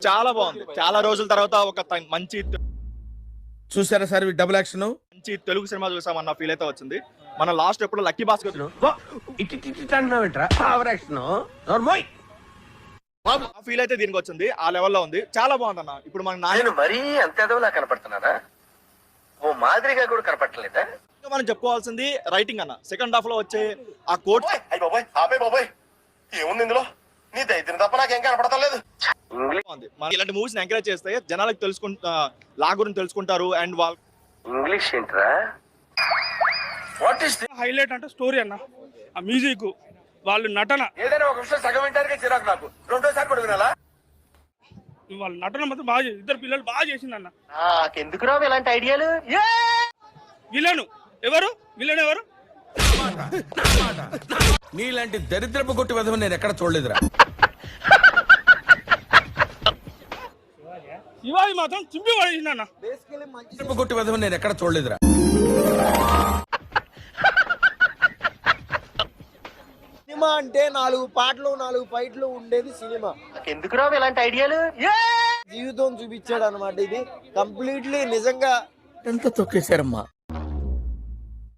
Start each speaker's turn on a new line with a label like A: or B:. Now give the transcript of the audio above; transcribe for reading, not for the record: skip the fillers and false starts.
A: చాలా బాగుంది. చాలా రోజుల తర్వాత ఒక మంచి
B: చూసారా సార్ డబుల్ యాక్షన్?
A: మంచి తెలుగు సినిమా చూసామన్న ఫీల్ అయితే వచ్చింది. మన లాస్ట్ ఎప్పుడు లక్కీ భాస్కర్ ఆ ఫీల్ అయితే దీనికి వచ్చింది. ఆ లెవెల్లో ఉంది. చాలా బాగుంది అన్న. ఇప్పుడు మన నాయన
C: మరీ అంత ఎదవలా కనపడుతున్నారా? ఓ మాదిరిగా కూడా కనపడలేదా?
A: మనం చెప్పుకోవాల్సింది రైటింగ్ అన్న. సెకండ్ హాఫ్ లో వచ్చే ఆ కోట్
C: ఏముంది ఇందులో? నీ దైత్యం తప్ప నాకేం కనపడతలేదు.
A: ఇలాంటి మూవీస్ ఎంకరేజ్ చేస్తే జనాలకు లా గురించి తెలుసుకుంటారు. అండ్ వాళ్ళు
C: ఇంగ్లీష్ ఏంట్రా? వాట్ ఇస్
D: హైలైట్ అంటే స్టోరీ అన్న, ఆ మ్యూజిక్, వాళ్ళు నటన.
C: ఏదైనా ఒక విషయం సగం వింటానికి చిరాకు నాకు. రెండోసారి కూడా వినాలా?
D: వాళ్ళ నటన మాత్రం బాగా ఇద్దరు పిల్లలు బాగా చేసిందన్న.
C: నాకెందుకు రావు ఇలాంటి ఐడియాలు?
D: విలన్ ఎవరు? విలన్ ఎవరు?
B: నీలాంటి దరిద్రపు కొట్టి విధం నేను ఎక్కడ చూడలేదురా.
D: శివాజీ మాత్రం చింపి పడేసిందన్న.
B: దరిద్రపు కొట్టి విధం నేను ఎక్కడ చూడలేదురా.
E: సినిమా అంటే 4 పాటలు 4 ఫైట్లు ఉండేది సినిమా.
C: నాకెందుకు రావు ఇలాంటి ఐడియాలు?
E: జీవితం చూపించాడు అనమాట. ఇది కంప్లీట్లీ నిజంగా
B: ఎంత తొక్కేశారమ్మా.